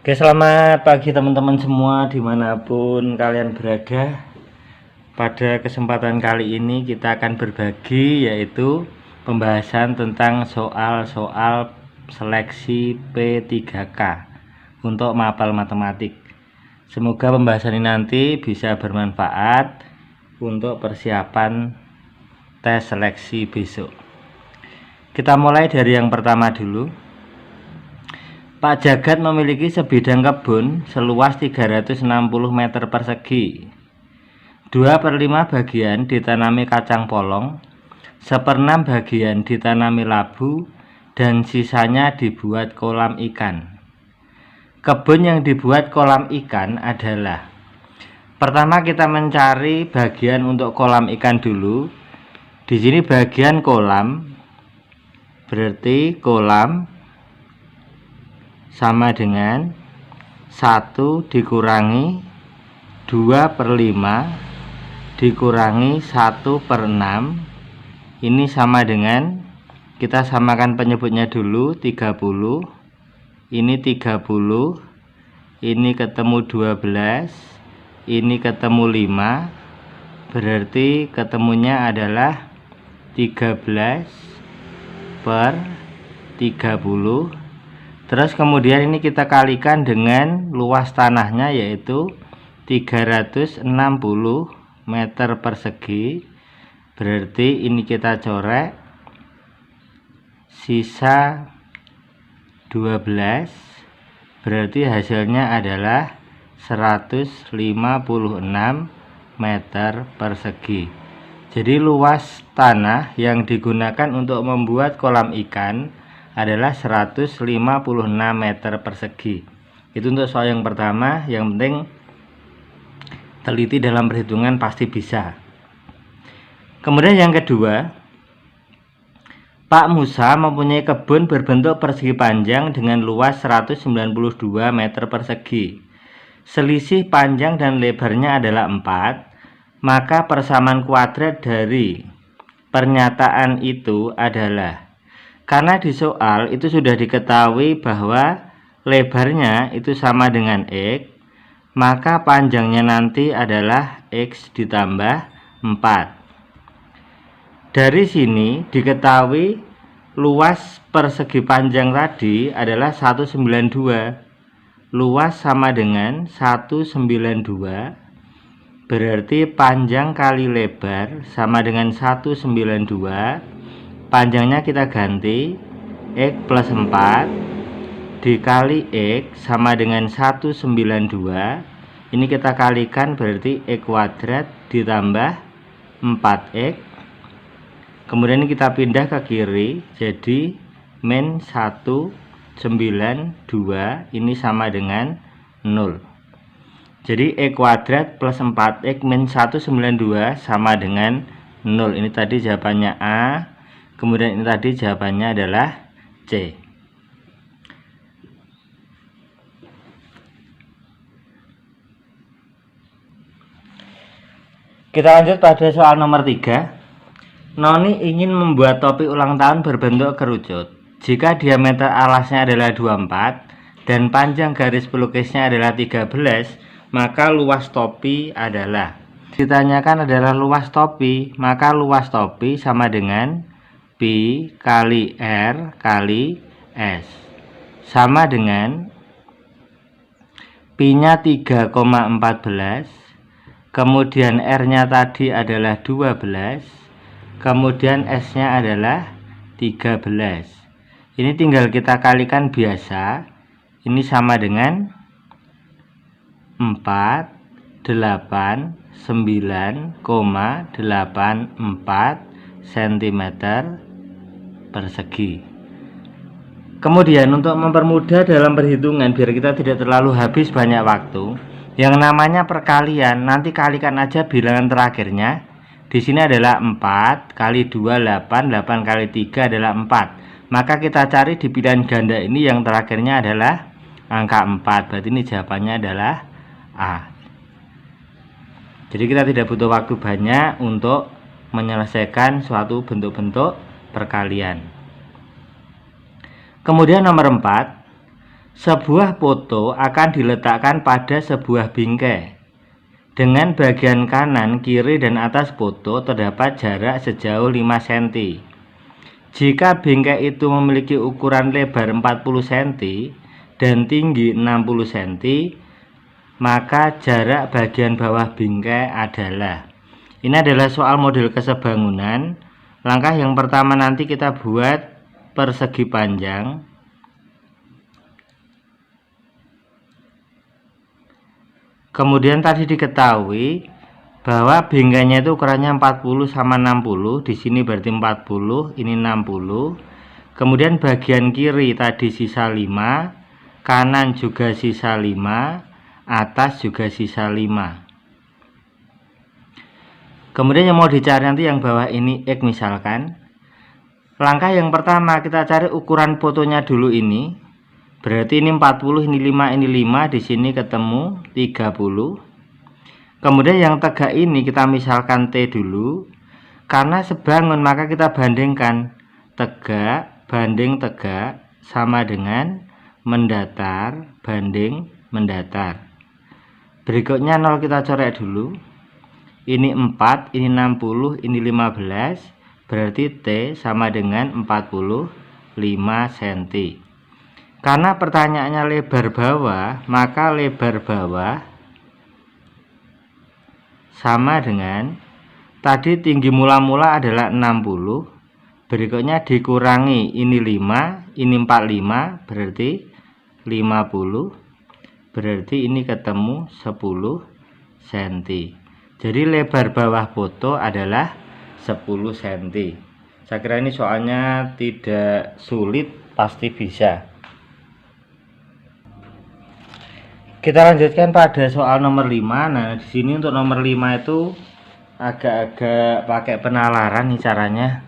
Oke, selamat pagi teman-teman semua dimanapun kalian berada. Pada kesempatan kali ini kita akan berbagi, yaitu pembahasan tentang soal-soal seleksi P3K untuk mapel matematik. Semoga pembahasan ini nanti bisa bermanfaat untuk persiapan tes seleksi besok. Kita mulai dari yang pertama dulu. Pak Jagat memiliki sebidang kebun seluas 360 meter persegi. 2/5 bagian ditanami kacang polong, 1/6 bagian ditanami labu, dan sisanya dibuat kolam ikan. Kebun yang dibuat kolam ikan adalah: pertama kita mencari bagian untuk kolam ikan dulu. Di sini bagian kolam, berarti kolam sama dengan 1 dikurangi 2/5 dikurangi 1/6. Ini sama dengan, kita samakan penyebutnya dulu, 30. Ini 30, ini ketemu 12, ini ketemu 5, berarti ketemunya adalah 13/30. Terus kemudian ini kita kalikan dengan luas tanahnya, yaitu 360 meter persegi. Berarti ini kita coret, sisa 12, berarti hasilnya adalah 156 meter persegi. Jadi luas tanah yang digunakan untuk membuat kolam ikan adalah 156 meter persegi. Itu untuk soal yang pertama. Yang penting teliti dalam perhitungan, pasti bisa. Kemudian yang kedua, Pak Musa mempunyai kebun berbentuk persegi panjang dengan luas 192 meter persegi. Selisih panjang dan lebarnya adalah 4, maka persamaan kuadrat dari pernyataan itu adalah, karena di soal itu sudah diketahui bahwa lebarnya itu sama dengan X, maka panjangnya nanti adalah X ditambah 4. Dari sini diketahui luas persegi panjang tadi adalah 192. Luas sama dengan 192, berarti panjang kali lebar sama dengan 192. Panjangnya kita ganti, X plus 4 dikali X sama dengan 192. Ini kita kalikan, berarti X kuadrat ditambah 4X. Kemudian ini kita pindah ke kiri, jadi min 192 ini sama dengan 0. Jadi X kuadrat plus 4X min 192 sama dengan 0. Ini tadi jawabannya A. Kemudian ini tadi jawabannya adalah C. Kita lanjut pada soal nomor 3. Noni ingin membuat topi ulang tahun berbentuk kerucut. Jika diameter alasnya adalah 24 dan panjang garis pelukisnya adalah 13, maka luas topi adalah. Ditanyakan adalah luas topi, maka luas topi sama dengan Pi kali R kali S, sama dengan Pi nya 3,14, kemudian R nya tadi adalah 12, kemudian S nya adalah 13. Ini tinggal kita kalikan biasa. Ini sama dengan 489,84 cm persegi. Kemudian untuk mempermudah dalam perhitungan, biar kita tidak terlalu habis banyak waktu, yang namanya perkalian nanti kalikan aja bilangan terakhirnya. Di sini adalah 4 kali 2 8, 8 kali 3 adalah 4. Maka kita cari di pilihan ganda ini yang terakhirnya adalah angka 4. Berarti ini jawabannya adalah A. Jadi kita tidak butuh waktu banyak untuk menyelesaikan suatu bentuk-bentuk perkalian. Kemudian nomor 4, Sebuah foto akan diletakkan pada sebuah bingkai. Dengan bagian kanan, kiri, dan atas foto terdapat jarak sejauh 5 cm. Jika bingkai itu memiliki ukuran lebar 40 cm dan tinggi 60 cm, maka jarak bagian bawah bingkai adalah. Ini adalah soal model kesebangunan. Langkah yang pertama nanti kita buat persegi panjang. Kemudian tadi diketahui bahwa bingkainya itu ukurannya 40 sama 60. Di sini berarti 40, ini 60. Kemudian bagian kiri tadi sisa 5, kanan juga sisa 5, atas juga sisa 5. Kemudian yang mau dicari nanti yang bawah ini X misalkan. Langkah yang pertama kita cari ukuran fotonya dulu ini. Berarti ini 40, ini 5, ini 5, di sini ketemu 30. Kemudian yang tegak ini kita misalkan T dulu. Karena sebangun maka kita bandingkan tegak banding tegak sama dengan mendatar banding mendatar. Berikutnya 0 kita coret dulu. Ini 4, ini 60, ini 15. Berarti T sama dengan 45 cm. Karena pertanyaannya lebar bawah, maka lebar bawah sama dengan tadi tinggi mula-mula adalah 60. Berikutnya dikurangi ini 5, ini 45, berarti 50. Berarti ini ketemu 10 cm. Jadi lebar bawah foto adalah 10 cm. Saya kira ini soalnya tidak sulit, pasti bisa. Kita lanjutkan pada soal nomor 5. Nah, di sini untuk nomor 5 itu agak-agak pakai penalaran nih caranya.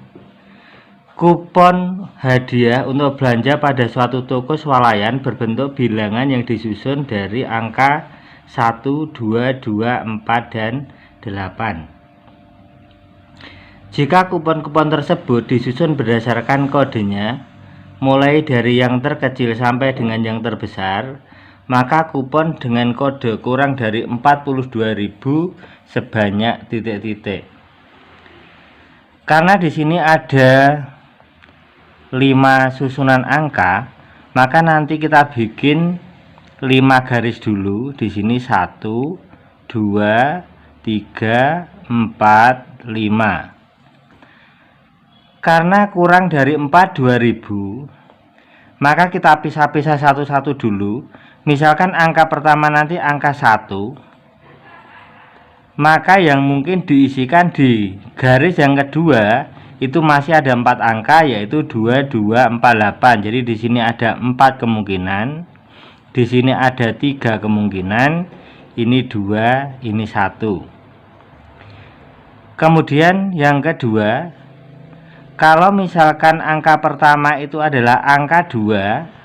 Kupon hadiah untuk belanja pada suatu toko swalayan berbentuk bilangan yang disusun dari angka 1, 2, 4, dan 8. Jika kupon-kupon tersebut disusun berdasarkan kodenya, mulai dari yang terkecil sampai dengan yang terbesar, maka kupon dengan kode kurang dari 42.000 sebanyak titik-titik. Karena di sini ada 5 susunan angka, maka nanti kita bikin 5 garis dulu. Di sini 1, 2, 3, 4, 5. Karena kurang dari 42.000, maka kita pisah-pisah satu-satu dulu. Misalkan angka pertama nanti angka 1, maka yang mungkin diisikan di garis yang kedua itu masih ada 4 angka, yaitu 2, 2, 4, 8. Jadi di sini ada 4 kemungkinan, di sini ada 3 kemungkinan, ini 2, ini 1. Kemudian yang kedua, kalau misalkan angka pertama itu adalah angka 2,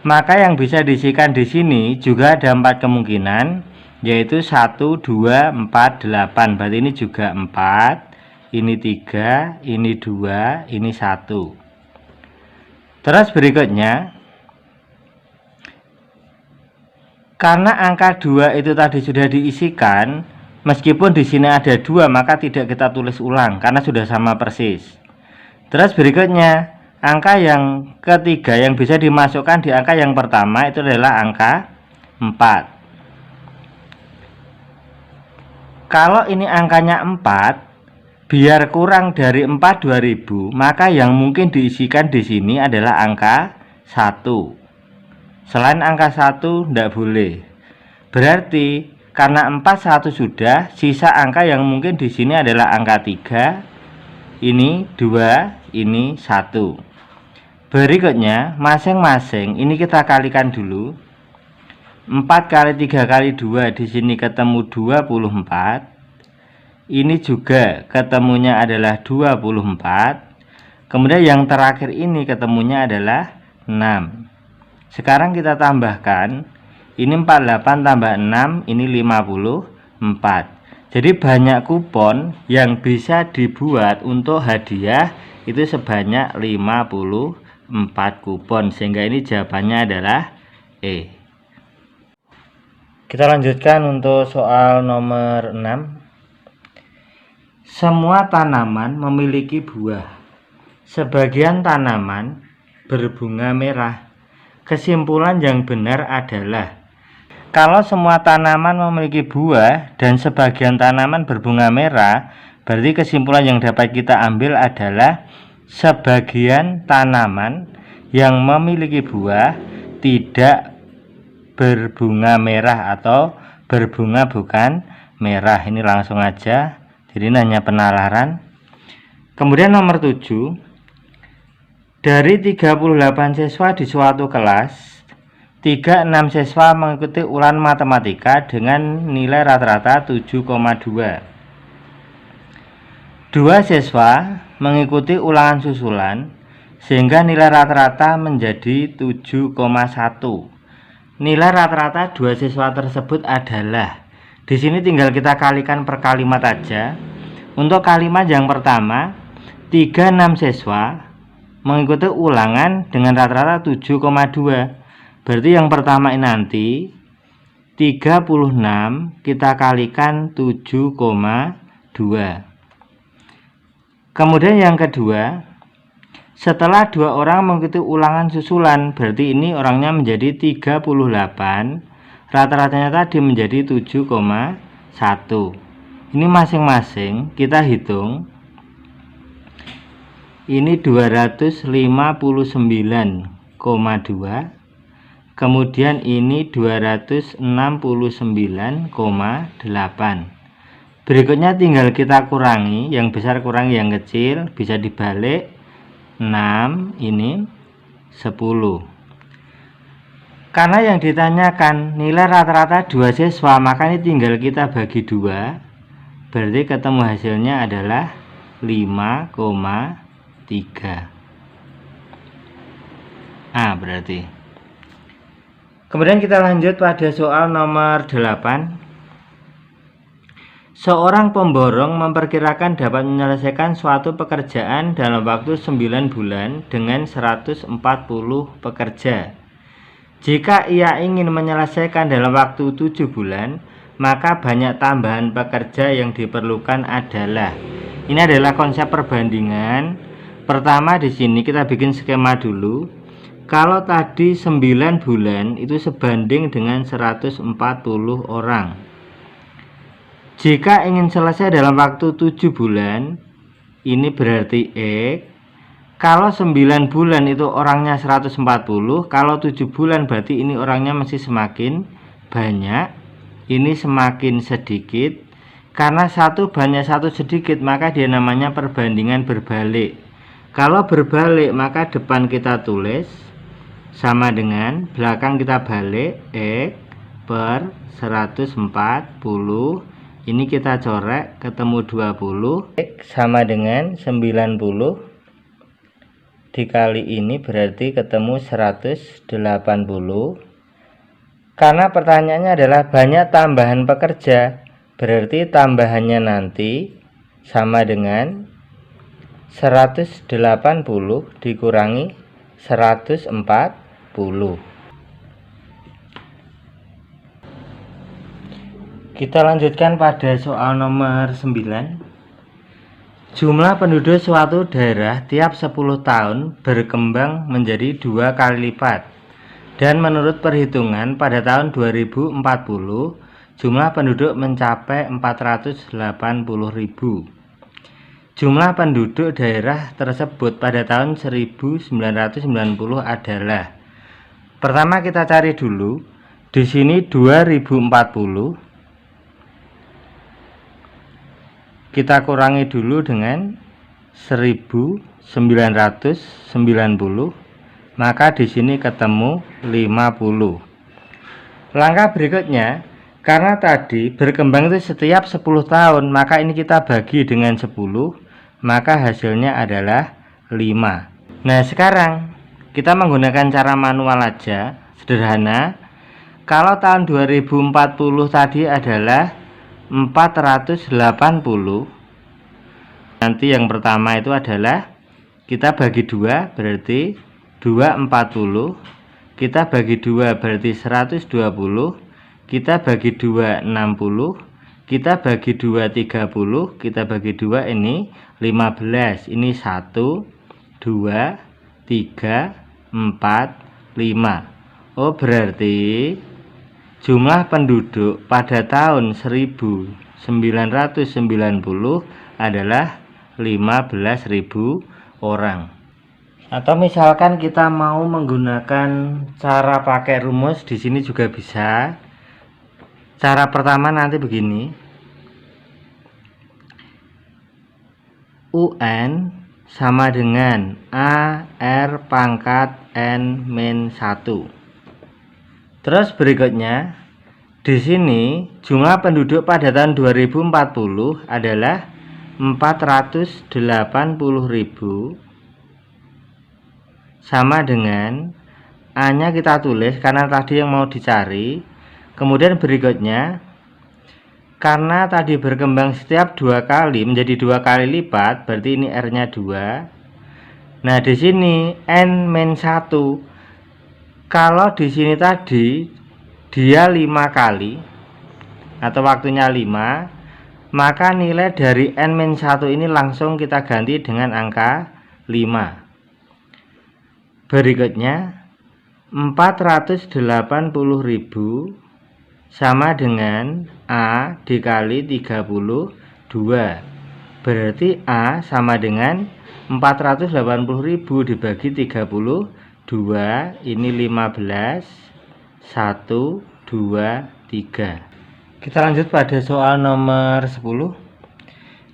maka yang bisa diisikan di sini juga ada 4 kemungkinan, yaitu 1, 2, 4, 8. Berarti ini juga 4, ini 3, ini 2, ini 1. Terus berikutnya, karena angka 2 itu tadi sudah diisikan, meskipun di sini ada 2, maka tidak kita tulis ulang karena sudah sama persis. Terus berikutnya, angka yang ketiga yang bisa dimasukkan di angka yang pertama itu adalah angka 4. Kalau ini angkanya 4, biar kurang dari 42.000, maka yang mungkin diisikan di sini adalah angka 1. Selain angka 1 tidak boleh. Berarti karena 4 1 sudah, sisa angka yang mungkin di sini adalah angka 3, ini 2, ini 1. Berikutnya, masing-masing ini kita kalikan dulu. 4 kali 3 kali 2 di sini ketemu 24. Ini juga ketemunya adalah 24. Kemudian yang terakhir ini ketemunya adalah 6. Sekarang kita tambahkan, ini 48 tambah 6, ini 54. Jadi banyak kupon yang bisa dibuat untuk hadiah itu sebanyak 54. 4 kupon, sehingga ini jawabannya adalah E. Kita lanjutkan untuk soal nomor 6. Semua tanaman memiliki buah. Sebagian tanaman berbunga merah. Kesimpulan yang benar adalah kalau semua tanaman memiliki buah dan sebagian tanaman berbunga merah, berarti kesimpulan yang dapat kita ambil adalah sebagian tanaman yang memiliki buah tidak berbunga merah atau berbunga bukan merah. Ini langsung aja, jadi ini hanya penalaran. Kemudian nomor 7, dari 38 siswa di suatu kelas, 36 siswa mengikuti ulangan matematika dengan nilai rata-rata 7,2. 2 siswa mengikuti ulangan susulan sehingga nilai rata-rata menjadi 7,1. Nilai rata-rata 2 siswa tersebut adalah, di sini tinggal kita kalikan per kalimat aja. Untuk kalimat yang pertama, 36 siswa mengikuti ulangan dengan rata-rata 7,2. Berarti yang pertama ini nanti 36 kita kalikan 7,2. Kemudian yang kedua, setelah 2 orang mengikuti ulangan susulan, berarti ini orangnya menjadi 38, rata-ratanya tadi menjadi 7,1. Ini masing-masing kita hitung. Ini 259,2, kemudian ini 269,8. Berikutnya tinggal kita kurangi, yang besar kurangi yang kecil, bisa dibalik. 6 ini 10. Karena yang ditanyakan nilai rata-rata 2 siswa, maka ini tinggal kita bagi 2, berarti ketemu hasilnya adalah 5,3. Berarti. Kemudian kita lanjut pada soal nomor 8. Seorang pemborong memperkirakan dapat menyelesaikan suatu pekerjaan dalam waktu 9 bulan dengan 140 pekerja. Jika ia ingin menyelesaikan dalam waktu 7 bulan, maka banyak tambahan pekerja yang diperlukan adalah. Ini adalah konsep perbandingan. Pertama di sini kita bikin skema dulu. Kalau tadi 9 bulan itu sebanding dengan 140 orang. Jika ingin selesai dalam waktu 7 bulan, ini berarti X. Kalau 9 bulan itu orangnya 140, kalau 7 bulan berarti ini orangnya masih semakin banyak. Ini semakin sedikit. Karena satu banyak satu sedikit, maka dia namanya perbandingan berbalik. Kalau berbalik, maka depan kita tulis sama dengan belakang kita balik, X per 140. Ini kita coret, ketemu 20. X sama dengan 90 dikali ini berarti ketemu 180. Karena pertanyaannya adalah banyak tambahan pekerja, berarti tambahannya nanti sama dengan 180 dikurangi 140. Kita lanjutkan pada soal nomor 9. Jumlah penduduk suatu daerah tiap 10 tahun berkembang menjadi 2 kali lipat. Dan menurut perhitungan pada tahun 2040, jumlah penduduk mencapai 480.000. Jumlah penduduk daerah tersebut pada tahun 1990 adalah. Pertama kita cari dulu. Di sini 2040. Kita kurangi dulu dengan 1990, maka di sini ketemu 50. Langkah berikutnya, karena tadi berkembang itu setiap 10 tahun, maka ini kita bagi dengan 10, maka hasilnya adalah 5. Nah, sekarang kita menggunakan cara manual aja, sederhana. Kalau tahun 2040 tadi adalah 480, nanti yang pertama itu adalah kita bagi 2, berarti 2 40, kita bagi 2 berarti 120, kita bagi 2 60, kita bagi 2 30, kita bagi 2 ini 15, ini 1 2 3 4 5. Oh, berarti jumlah penduduk pada tahun 1990 adalah 15.000 orang. Atau misalkan kita mau menggunakan cara pakai rumus, di sini juga bisa. Cara pertama nanti begini. UN sama dengan AR pangkat N-1. Terus berikutnya, di sini jumlah penduduk pada tahun 2040 adalah 480.000 sama dengan A-nya kita tulis karena tadi yang mau dicari. Kemudian berikutnya, karena tadi berkembang setiap 2 kali menjadi 2 kali lipat, berarti ini R-nya 2. Nah, di sini N-1. Kalau di sini tadi dia 5 kali atau waktunya 5, maka nilai dari N-1 ini langsung kita ganti dengan angka 5. Berikutnya 480.000 sama dengan A dikali 32. Berarti A sama dengan 480.000 dibagi 32, ini 15, 1 2 3. Kita lanjut pada soal nomor 10.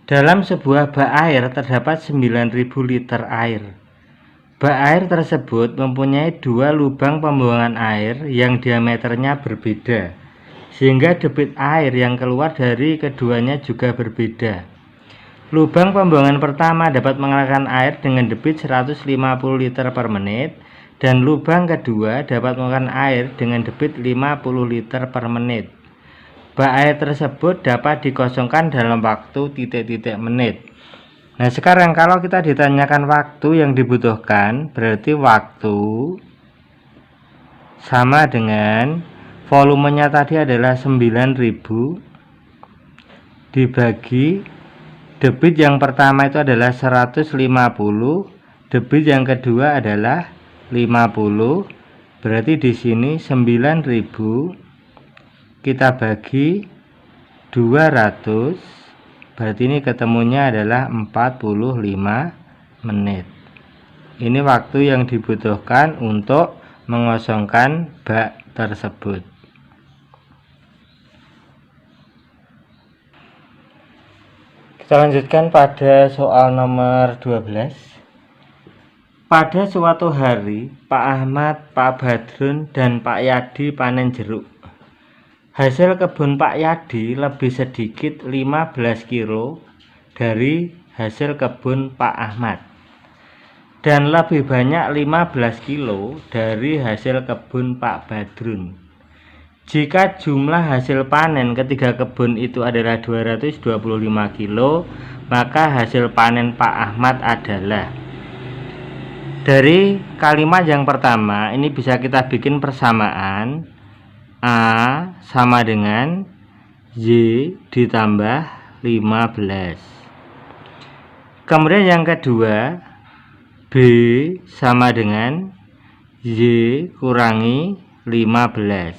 Dalam sebuah bak air terdapat 9.000 liter air. Bak air tersebut mempunyai 2 lubang pembuangan air yang diameternya berbeda, sehingga debit air yang keluar dari keduanya juga berbeda. Lubang pembuangan pertama dapat mengalirkan air dengan debit 150 liter per menit, dan lubang kedua dapat mengalirkan air dengan debit 50 liter per menit. Bak air tersebut dapat dikosongkan dalam waktu titik-titik menit. Nah, sekarang kalau kita ditanyakan waktu yang dibutuhkan, berarti waktu sama dengan volumenya tadi adalah 9.000 dibagi debit yang pertama itu adalah 150, debit yang kedua adalah 50. Berarti di sini 9.000 kita bagi 200, berarti ini ketemunya adalah 45 menit. Ini waktu yang dibutuhkan untuk mengosongkan bak tersebut. Kita lanjutkan pada soal nomor 12. Pada suatu hari, Pak Ahmad, Pak Badrun, dan Pak Yadi panen jeruk. Hasil kebun Pak Yadi lebih sedikit 15 kilo dari hasil kebun Pak Ahmad, dan lebih banyak 15 kilo dari hasil kebun Pak Badrun. Jika jumlah hasil panen ketiga kebun itu adalah 225 kilo, maka hasil panen Pak Ahmad adalah. Dari kalimat yang pertama ini bisa kita bikin persamaan. A sama dengan Y ditambah 15. Kemudian yang kedua, B sama dengan Y kurangi 15.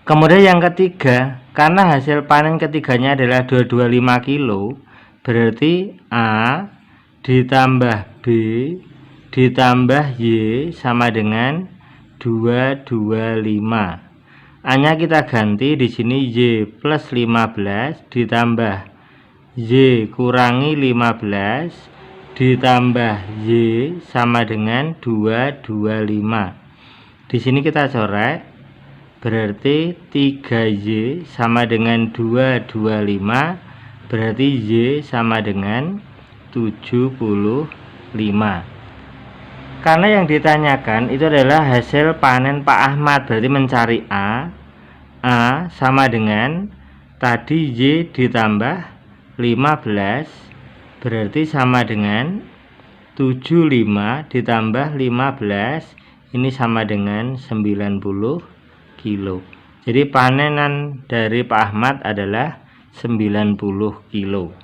Kemudian yang ketiga, karena hasil panen ketiganya adalah 225 kilo, berarti A ditambah B ditambah Y sama dengan 225. A-nya kita ganti di sini Y plus 15 ditambah Y kurangi 15 ditambah Y sama dengan 225. Di sini kita coret, berarti 3Y sama dengan 225, berarti Y sama dengan 75. Karena yang ditanyakan itu adalah hasil panen Pak Ahmad, berarti mencari A. A sama dengan tadi Y ditambah 15, berarti sama dengan 75 ditambah 15 ini sama dengan 90 kilo. Jadi panenan dari Pak Ahmad adalah 90 kilo.